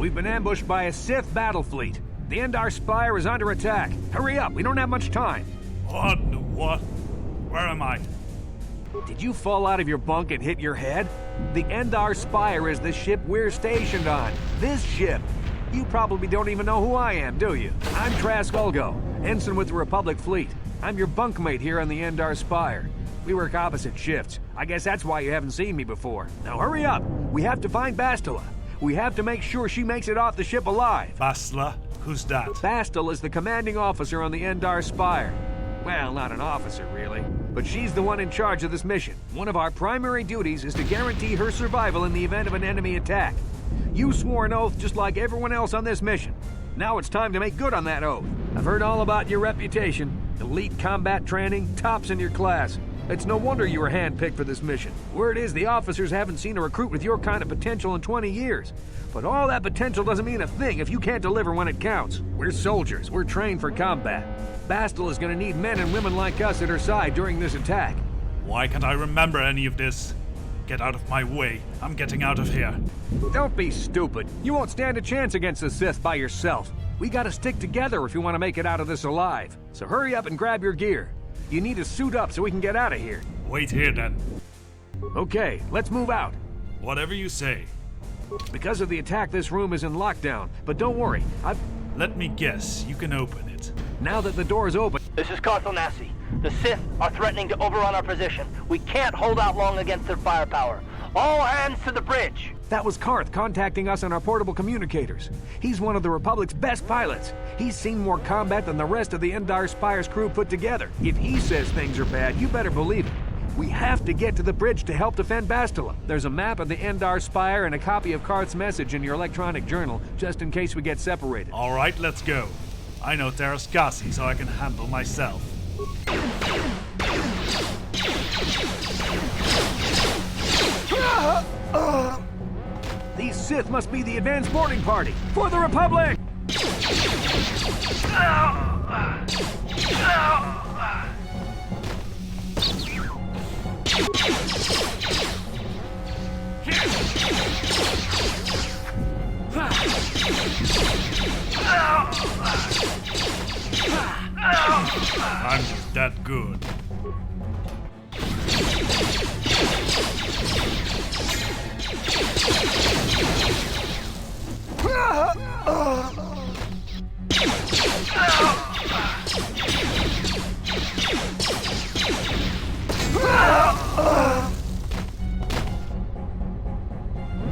We've been ambushed by a Sith battle fleet. The Endar Spire is under attack. Hurry up, we don't have much time. What? Where am I? Did you fall out of your bunk and hit your head? The Endar Spire is the ship we're stationed on. This ship. You probably don't even know who I am, do you? I'm Trask Ulgo, ensign with the Republic Fleet. I'm your bunkmate here on the Endar Spire. We work opposite shifts. I guess that's why you haven't seen me before. Now hurry up. We have to find Bastila. We have to make sure she makes it off the ship alive. Bastila? Who's that? Bastila is the commanding officer on the Endar Spire. Well, not an officer, really. But she's the one in charge of this mission. One of our primary duties is to guarantee her survival in the event of an enemy attack. You swore an oath just like everyone else on this mission. Now it's time to make good on that oath. I've heard all about your reputation. Elite combat training, tops in your class. It's no wonder you were handpicked for this mission. Word is the officers haven't seen a recruit with your kind of potential in 20 years. But all that potential doesn't mean a thing if you can't deliver when it counts. We're soldiers. We're trained for combat. Bastila is gonna need men and women like us at her side during this attack. Why can't I remember any of this? Get out of my way. I'm getting out of here. Don't be stupid. You won't stand a chance against the Sith by yourself. We gotta stick together if you want to make it out of this alive. So hurry up and grab your gear. You need to suit up so we can get out of here. Wait here then. Okay, let's move out. Whatever you say. Because of the attack, this room is in lockdown. But don't worry, Let me guess, you can open it. now that the door is open... This is KOTOR. The Sith are threatening to overrun our position. We can't hold out long against their firepower. All hands to the bridge! That was Karth contacting us on our portable communicators. He's one of the Republic's best pilots. He's seen more combat than the rest of the Endar Spire's crew put together. If he says things are bad, you better believe it. We have to get to the bridge to help defend Bastila. There's a map of the Endar Spire and a copy of Karth's message in your electronic journal, just in case we get separated. All right, let's go. I know Terraskasi, so I can handle myself. These Sith must be the advanced boarding party for the Republic! I'm just that good.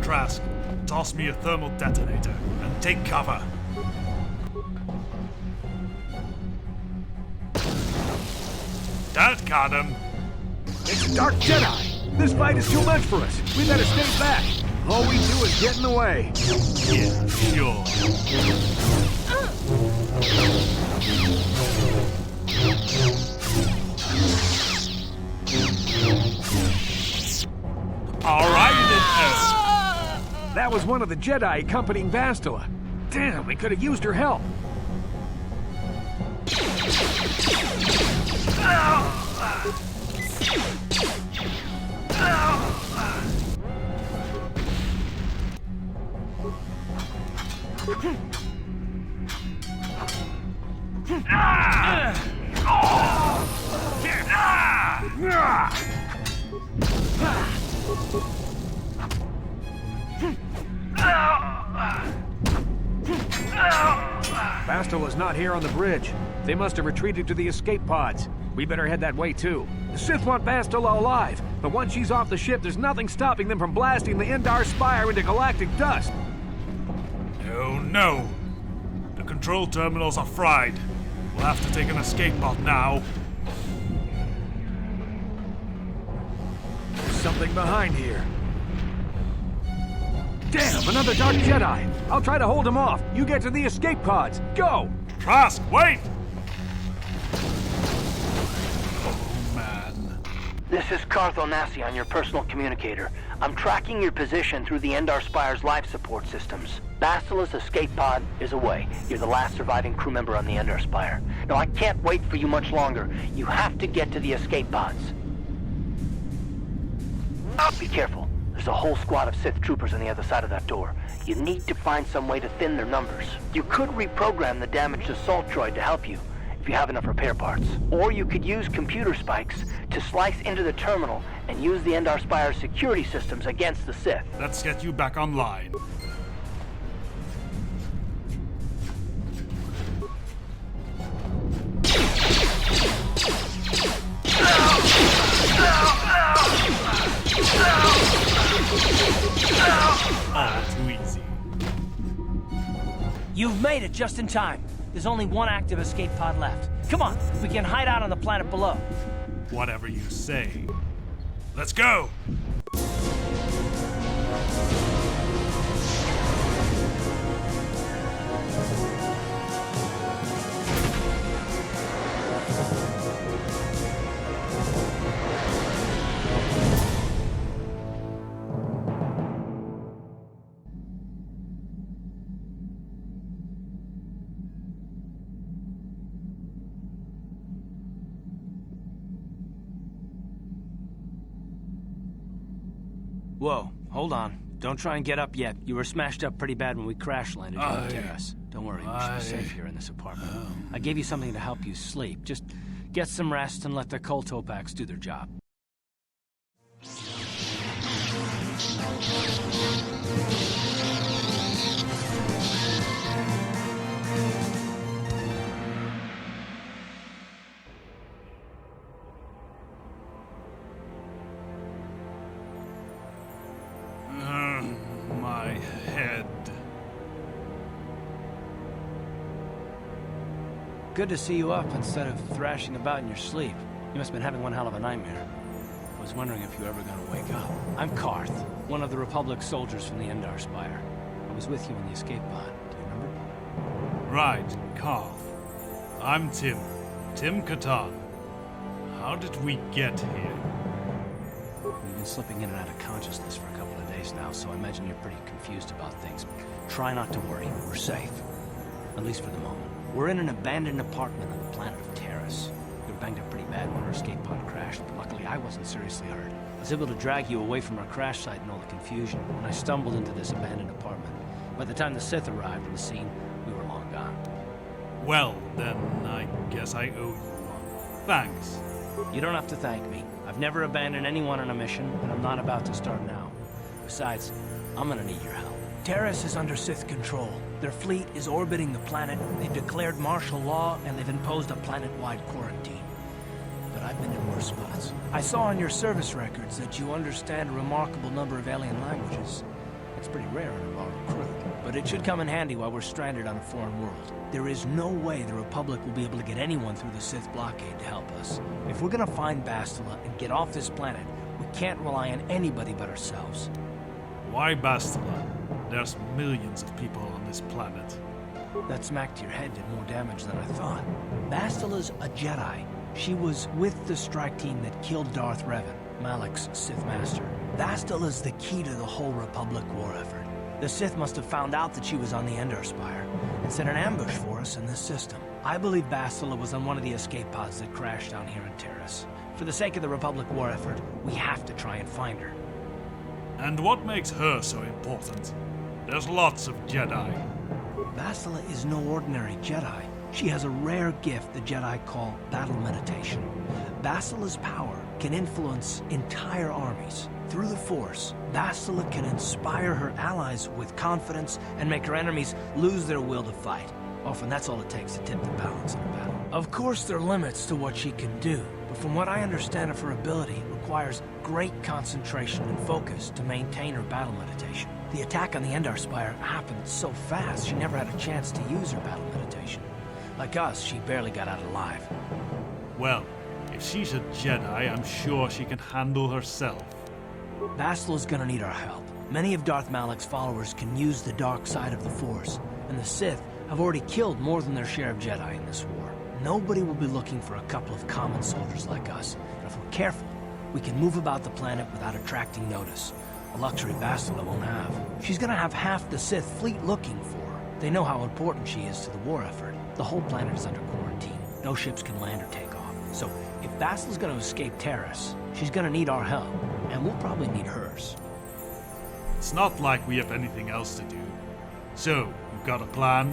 Trask, toss me a thermal detonator and take cover. That got him. It's a Dark Jedi! This fight is too much for us. We better stay back. All we do is get in the way. Yeah, sure. All right, then. That was one of the Jedi accompanying Bastila. Damn, we could have used her help. Bastila's not here on the bridge. They must have retreated to the escape pods. We better head that way too. The Sith want Bastila alive, but once she's off the ship, there's nothing stopping them from blasting the Endar Spire into galactic dust. Oh no! The control terminals are fried. We'll have to take an escape pod now. There's something behind here. Damn, another Dark Jedi! I'll try to hold him off. You get to the escape pods. Go! Trask, wait! Oh, man. This is KOTOR on your personal communicator. I'm tracking your position through the Endar Spire's life support systems. Bastila's escape pod is away. You're the last surviving crew member on the Endar Spire. Now, I can't wait for you much longer. You have to get to the escape pods. Be careful. There's a whole squad of Sith troopers on the other side of that door. You need to find some way to thin their numbers. You could reprogram the damaged assault droid to help you, if you have enough repair parts. Or you could use computer spikes to slice into the terminal and use the Endar Spire's security systems against the Sith. Let's get you back online. Oh, too easy. You've made it just in time. There's only one active escape pod left. Come on, we can hide out on the planet below. Whatever you say. Let's go! Whoa, hold on. Don't try and get up yet. You were smashed up pretty bad when we crash landed here on Terrace. Don't worry, we should be safe here in this apartment. I gave you something to help you sleep. Just get some rest and let the KOTOR packs do their job. My head. Good to see you up instead of thrashing about in your sleep. You must have been having one hell of a nightmare. I was wondering if you were ever going to wake up. I'm Karth, one of the Republic soldiers from the Endar Spire. I was with you in the escape pod. Do you remember? Right, Karth. I'm Tim. Tim KOTOR. How did we get here? We've been slipping in and out of consciousness for a couple of days now, so I imagine you're pretty confused about things. Try not to worry. We're safe. At least for the moment. We're in an abandoned apartment on the planet of Terrace. We were banged up pretty bad when our escape pod crashed, but luckily I wasn't seriously hurt. I was able to drag you away from our crash site and all the confusion, and I stumbled into this abandoned apartment. By the time the Sith arrived on the scene, we were long gone. Well, then I guess I owe you one. Thanks. You don't have to thank me. I've never abandoned anyone on a mission, and I'm not about to start now. Besides, I'm gonna need your help. Terrace is under Sith control. Their fleet is orbiting the planet, they've declared martial law, and they've imposed a planet-wide quarantine. But I've been in worse spots. I saw on your service records that you understand a remarkable number of alien languages. It's pretty rare in a raw recruit, but it should come in handy while we're stranded on a foreign world. There is no way the Republic will be able to get anyone through the Sith blockade to help us. If we're gonna find Bastila and get off this planet, we can't rely on anybody but ourselves. Why Bastila? There's millions of people on this planet. That smack to your head did more damage than I thought. Bastila's a Jedi. She was with the strike team that killed Darth Revan, Malak's Sith Master. Bastila's the key to the whole Republic war effort. The Sith must have found out that she was on the Endar Spire and set an ambush for us in this system. I believe Bastila was on one of the escape pods that crashed down here in Terrace. For the sake of the Republic war effort, we have to try and find her. And what makes her so important? There's lots of Jedi. Bastila is no ordinary Jedi. She has a rare gift the Jedi call battle meditation. Bastila's power can influence entire armies. Through the Force, Bastila can inspire her allies with confidence and make her enemies lose their will to fight. Often that's all it takes to tip the balance in a battle. Of course there are limits to what she can do, but from what I understand of her ability, it requires great concentration and focus to maintain her battle meditation. The attack on the Endar Spire happened so fast, she never had a chance to use her battle meditation. Like us, she barely got out alive. Well, if she's a Jedi, I'm sure she can handle herself. Bastila's gonna need our help. Many of Darth Malak's followers can use the dark side of the Force, and the Sith have already killed more than their share of Jedi in this war. Nobody will be looking for a couple of common soldiers like us, and if we're careful, we can move about the planet without attracting notice. A luxury Bastila won't have. She's gonna have half the Sith fleet looking for her. They know how important she is to the war effort. The whole planet is under quarantine. No ships can land or take off. So, if Bastila's gonna escape Terrace, she's gonna need our help, and we'll probably need hers. It's not like we have anything else to do. So, you got a plan?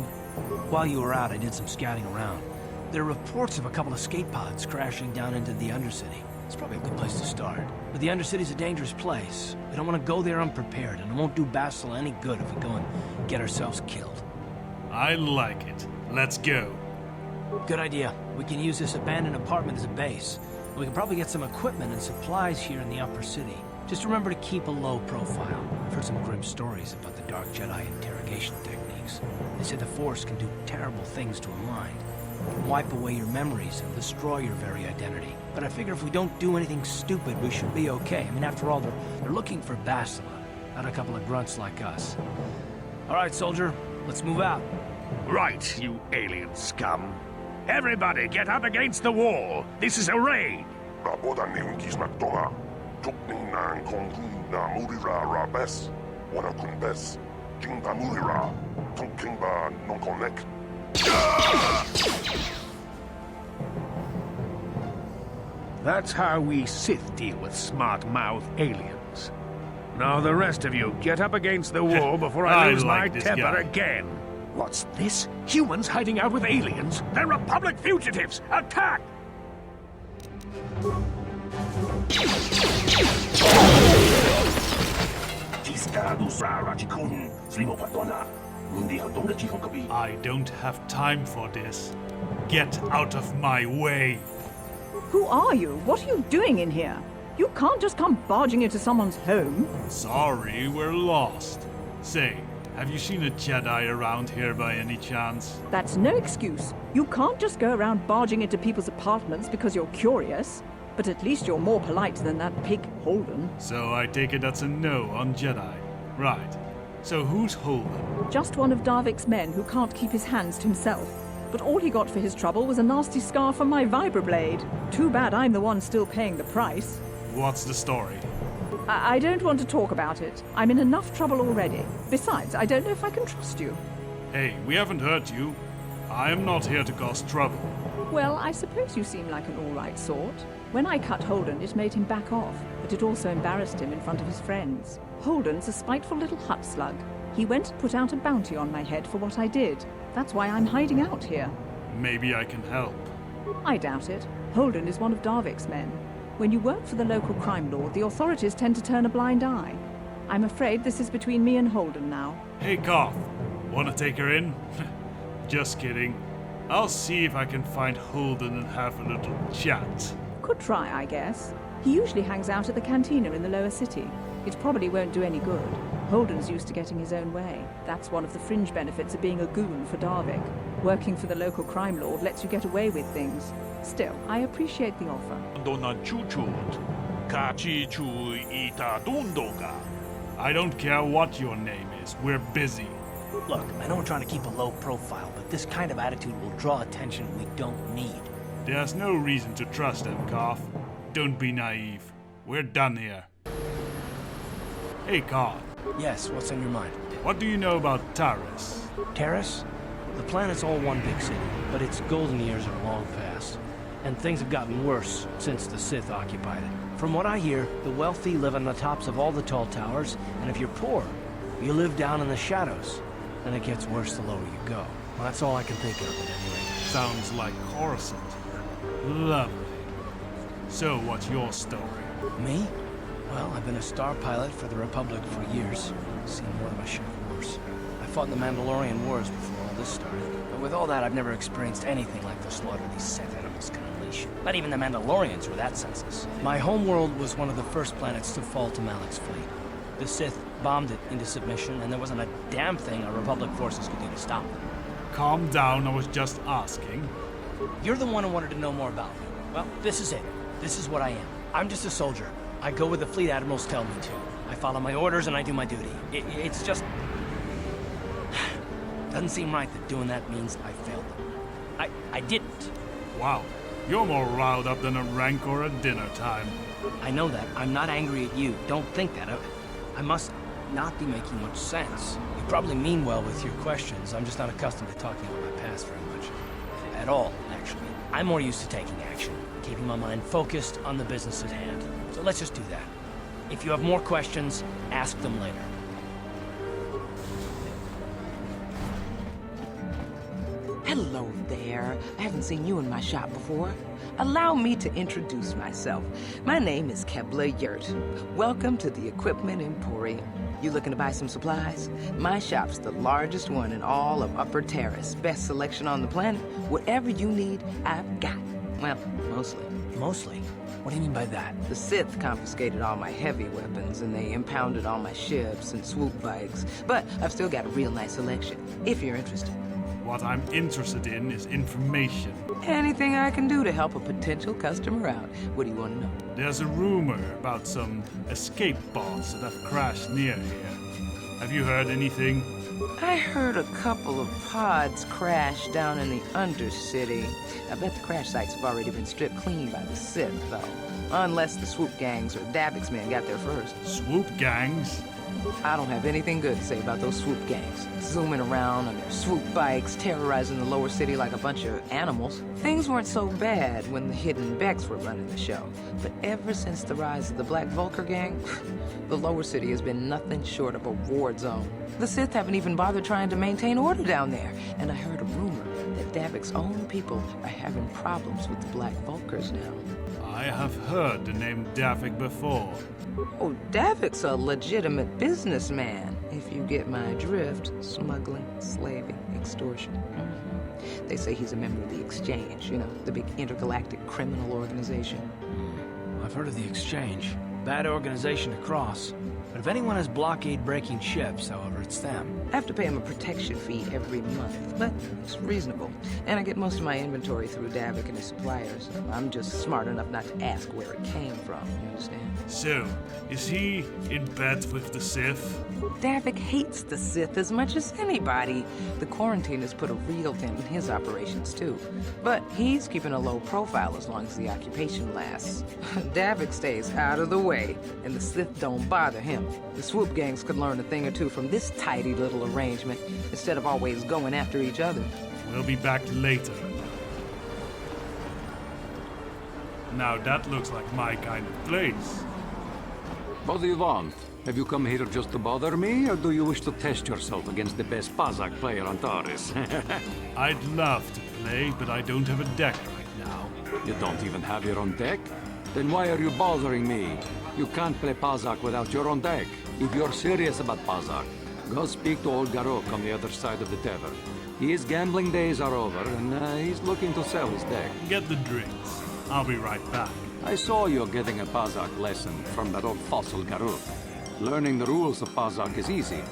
While you were out, I did some scouting around. There are reports of a couple of escape pods crashing down into the Undercity. It's probably a good place to start. But the Undercity's a dangerous place. We don't want to go there unprepared, and it won't do Bastila any good if we go and get ourselves killed. I like it. Let's go. Good idea. We can use this abandoned apartment as a base. We can probably get some equipment and supplies here in the upper city. Just remember to keep a low profile. I've heard some grim stories about the Dark Jedi interrogation techniques. They said the Force can do terrible things to a mind. It can wipe away your memories and destroy your very identity. But I figure if we don't do anything stupid, we should be okay. I mean, after all, they're looking for Bastila, not a couple of grunts like us. All right, soldier, let's move out. Right, you alien scum. Everybody get up against the wall. This is a raid. That's how we Sith deal with smart-mouth aliens. Now the rest of you, get up against the wall before I lose my temper again. What's this? Humans hiding out with aliens? They're Republic fugitives! Attack! I don't have time for this. Get out of my way. Who are you? What are you doing in here? You can't just come barging into someone's home. Sorry, we're lost. Say, have you seen a Jedi around here by any chance? That's no excuse. You can't just go around barging into people's apartments because you're curious. But at least you're more polite than that pig Holden. So I take it that's a no on Jedi. Right. So who's Holden? Just one of Darvik's men who can't keep his hands to himself. But all he got for his trouble was a nasty scar from my vibroblade. Too bad I'm the one still paying the price. What's the story? I don't want to talk about it. I'm in enough trouble already. Besides, I don't know if I can trust you. Hey, we haven't hurt you. I am not here to cause trouble. Well, I suppose you seem like an all-right sort. When I cut Holden, it made him back off, but it also embarrassed him in front of his friends. Holden's a spiteful little hut slug. He went and put out a bounty on my head for what I did. That's why I'm hiding out here. Maybe I can help. I doubt it. Holden is one of Darvik's men. When you work for the local crime lord, the authorities tend to turn a blind eye. I'm afraid this is between me and Holden now. Hey, Koth. Wanna take her in? Just kidding. I'll see if I can find Holden and have a little chat. Could try, I guess. He usually hangs out at the cantina in the lower city. It probably won't do any good. Holden's used to getting his own way. That's one of the fringe benefits of being a goon for Darvik. Working for the local crime lord lets you get away with things. Still, I appreciate the offer. I don't care what your name is. We're busy. Look, I know we're trying to keep a low profile, but this kind of attitude will draw attention we don't need. There's no reason to trust him, Koth. Don't be naive. We're done here. Hey, Koth. Yes, what's on your mind? What do you know about Taris? Terrace? The planet's all one big city, but its golden years are long past. And things have gotten worse since the Sith occupied it. From what I hear, the wealthy live on the tops of all the tall towers, and if you're poor, you live down in the shadows. And it gets worse the lower you go. Well, that's all I can think of at any rate. Sounds like Coruscant. Lovely. So, what's your story? Me? Well, I've been a star pilot for the Republic for years. Seen more than my share of wars. I fought in the Mandalorian Wars before all this started. But with all that, I've never experienced anything like the slaughter these Sith animals can unleash. Not even the Mandalorians were that senseless. My homeworld was one of the first planets to fall to Malik's fleet. The Sith bombed it into submission, and there wasn't a damn thing our Republic forces could do to stop them. Calm down, I was just asking. You're the one who wanted to know more about me. Well, this is it. This is what I am. I'm just a soldier. I go where the fleet admirals tell me to. I follow my orders and I do my duty. It's just... Doesn't seem right that doing that means I failed them. I didn't. Wow, you're more riled up than a Rancor at dinner time. I know that. I'm not angry at you. Don't think that. I must not be making much sense. You probably mean well with your questions. I'm just not accustomed to talking about my past very much. At all, actually. I'm more used to taking action, keeping my mind focused on the business at hand. So let's just do that. If you have more questions, ask them later. I haven't seen you in my shop before. Allow me to introduce myself. My name is Yurt. Welcome to the Equipment Emporium. You looking to buy some supplies? My shop's the largest one in all of Upper Terrace. Best selection on the planet. Whatever you need, I've got. Well, mostly. Mostly? What do you mean by that? The Sith confiscated all my heavy weapons, and they impounded all my ships and swoop bikes. But I've still got a real nice selection, if you're interested. What I'm interested in is information. Anything I can do to help a potential customer out. What do you want to know? There's a rumor about some escape pods that have crashed near here. Have you heard anything? I heard a couple of pods crash down in the Undercity. I bet the crash sites have already been stripped clean by the Sith, though. Unless the swoop gangs or Davik's men got there first. Swoop gangs? I don't have anything good to say about those swoop gangs. Zooming around on their swoop bikes, terrorizing the lower city like a bunch of animals. Things weren't so bad when the Hidden Becks were running the show. But ever since the rise of the Black Vulcar gang, the lower city has been nothing short of a war zone. The Sith haven't even bothered trying to maintain order down there. And I heard a rumor that Davik's own people are having problems with the Black Vulcars now. I have heard the name Davik before. Oh, Davik's a legitimate businessman, if you get my drift. Smuggling, slaving, extortion. They say he's a member of the Exchange, you know, the big intergalactic criminal organization. I've heard of the Exchange. Bad organization to cross. But if anyone has blockade-breaking ships, however, it's them. I have to pay him a protection fee every month, but it's reasonable. And I get most of my inventory through Davik and his suppliers. I'm just smart enough not to ask where it came from, you understand? So, is he in bed with the Sith? Davik hates the Sith as much as anybody. The quarantine has put a real dent in his operations, too. But he's keeping a low profile as long as the occupation lasts. Davik stays out of the way, and the Sith don't bother him. The swoop gangs could learn a thing or two from this tidy little arrangement, instead of always going after each other. We'll be back later. Now that looks like my kind of place. What do you want? Have you come here just to bother me, or do you wish to test yourself against the best Pazak player on Taurus? I'd love to play, but I don't have a deck right now. You don't even have your own deck? Then why are you bothering me? You can't play Pazak without your own deck. If you're serious about Pazak, go speak to old Garok on the other side of the tavern. His gambling days are over, and he's looking to sell his deck. Get the drinks. I'll be right back. I saw you getting a Pazak lesson from that old fossil Garok. Learning the rules of Pazak is easy,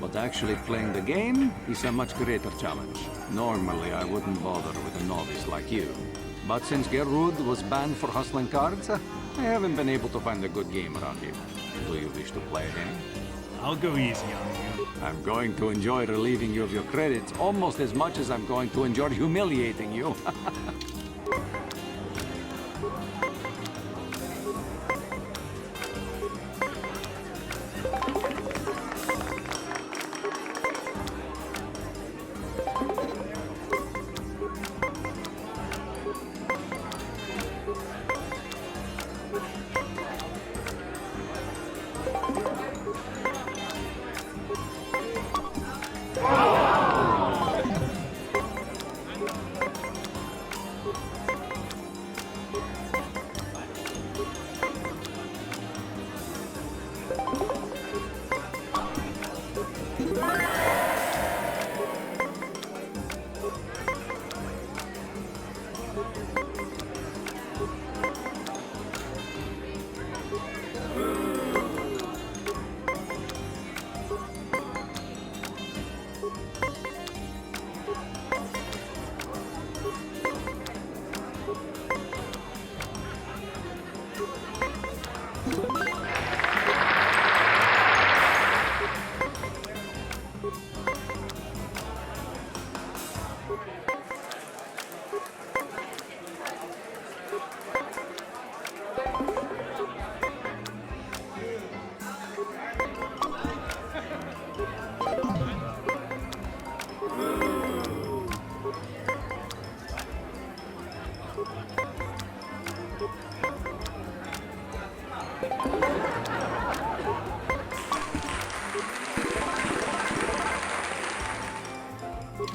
but actually playing the game is a much greater challenge. Normally, I wouldn't bother with a novice like you. But since Gerrud was banned for hustling cards, I haven't been able to find a good game around here. Do you wish to play a game? I'll go easy on you. I'm going to enjoy relieving you of your credits almost as much as I'm going to enjoy humiliating you.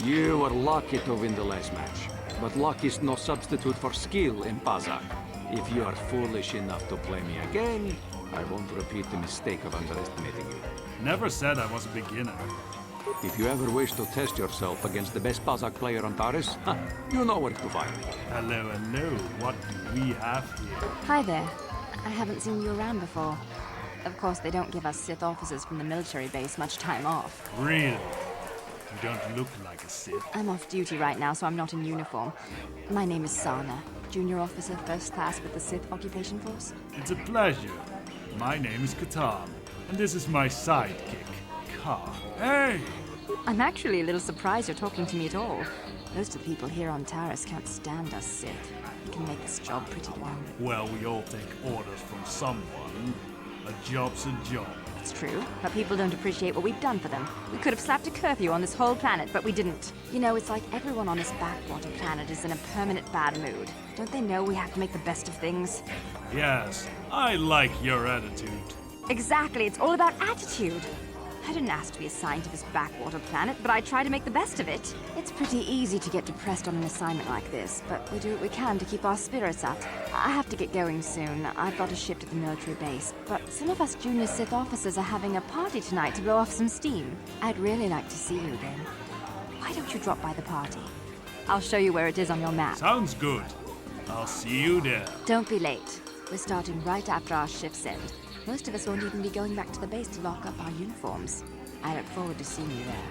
You were lucky to win the last match, but luck is no substitute for skill in Pazak. If you are foolish enough to play me again, I won't repeat the mistake of underestimating you. Never said I was a beginner. If you ever wish to test yourself against the best Pazak player on Taris, you know where to find me. Hello, hello. What do we have here? Hi there. I haven't seen you around before. Of course, they don't give us Sith officers from the military base much time off. Really? You don't look like a Sith. I'm off duty right now, so I'm not in uniform. My name is Sana, junior officer, first class with the Sith Occupation Force. It's a pleasure. My name is KOTOR, and this is my sidekick, Ka. Hey! I'm actually a little surprised you're talking to me at all. Most of the people here on Taris can't stand us Sith. We can make this job pretty long. Well, we all take orders from someone. A job's a job. It's true, but people don't appreciate what we've done for them. We could have slapped a curfew on this whole planet, but we didn't. You know, it's like everyone on this backwater planet is in a permanent bad mood. Don't they know we have to make the best of things? Yes, I like your attitude. Exactly, it's all about attitude. I didn't ask to be assigned to this backwater planet, but I try to make the best of it. It's pretty easy to get depressed on an assignment like this, but we do what we can to keep our spirits up. I have to get going soon. I've got a shift at the military base, but some of us junior Sith officers are having a party tonight to blow off some steam. I'd really like to see you then. Why don't you drop by the party? I'll show you where it is on your map. Sounds good. I'll see you there. Don't be late. We're starting right after our shifts end. Most of us won't even be going back to the base to lock up our uniforms. I look forward to seeing you there.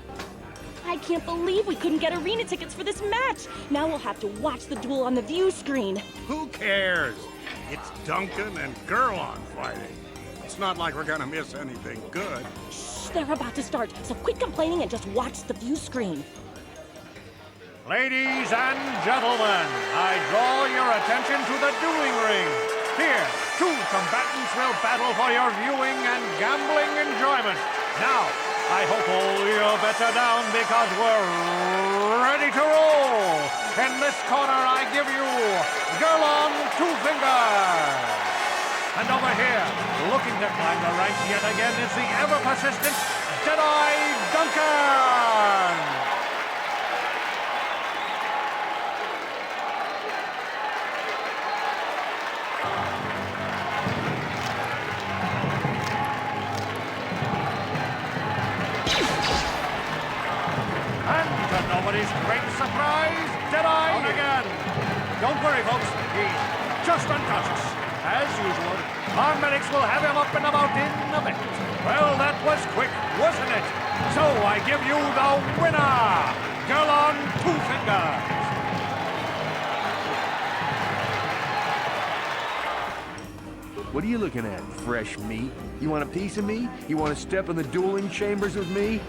I can't believe we couldn't get arena tickets for this match! Now we'll have to watch the duel on the view screen. Who cares? It's Duncan and Gurlon fighting. It's not like we're gonna miss anything good. Shh, they're about to start, so quit complaining and just watch the view screen. Ladies and gentlemen, I draw your attention to the dueling ring. Here, two combatants will battle for your viewing and gambling enjoyment. Now, I hope all your bets are down because we're ready to roll. In this corner, I give you Gurlon Two Fingers. And over here, looking to climb the ranks yet again, is the ever-persistent Jedi Duncan. Nobody's great surprise, Jedi again. Don't worry, folks. He's just unconscious. As usual, our medics will have him up and about in a bit. Well, that was quick, wasn't it? So I give you the winner, Gurlon Two Fingers. What are you looking at, fresh meat? You want a piece of me? You want to step in the dueling chambers with me?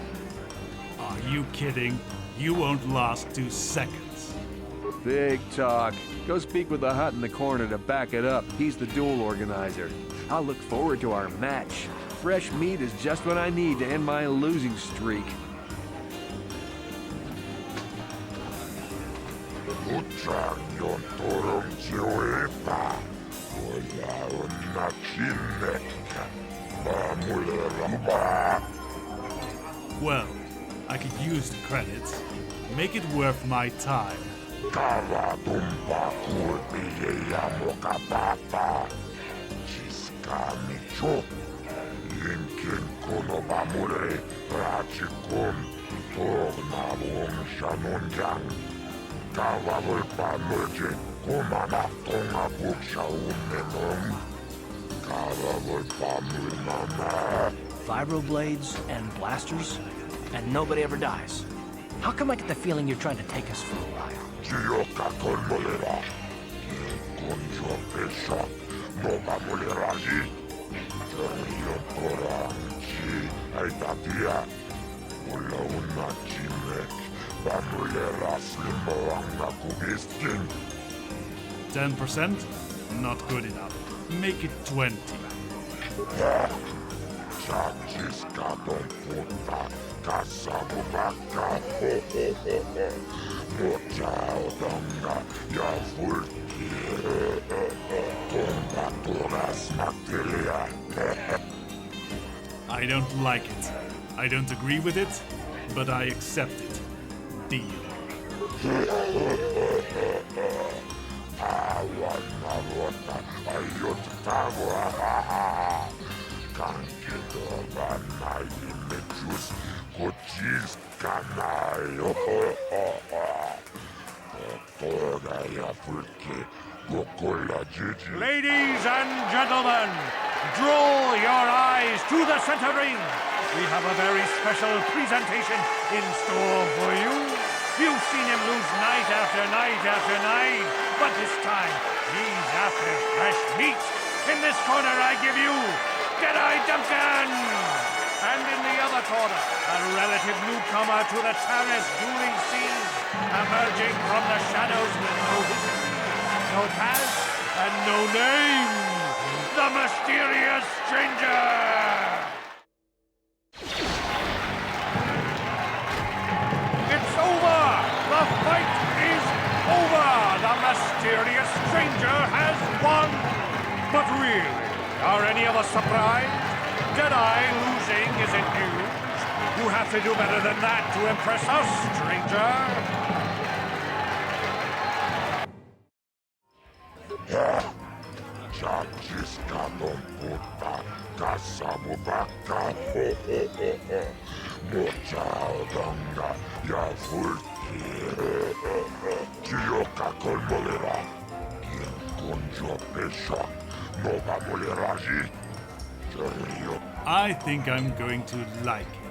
Are you kidding? You won't last 2 seconds. Big talk. Go speak with the Hutt in the corner to back it up. He's the duel organizer. I'll look forward to our match. Fresh meat is just what I need to end my losing streak. Well, I could use the credits. Make it worth my time. Vibroblades and blasters, and nobody ever dies. How come I get the feeling you're trying to take us for a while? $10%? Not good enough. Make it 20. I don't like it. I don't agree with it, but I accept it. Deal. Ladies and gentlemen, draw your eyes to the center ring. We have a very special presentation in store for you. You've seen him lose night after night after night, but this time he's after fresh meat. In this corner I give you Deadeye Duncan! And in the other corner, a relative newcomer to the terrace dueling scene, emerging from the shadows with no history, no past, and no name, the mysterious stranger! It's over! The fight is over! The mysterious stranger has won! But really, are any of us surprised? Deadeye losing isn't news. You have to do better than that to impress us, stranger! I think I'm going to like it.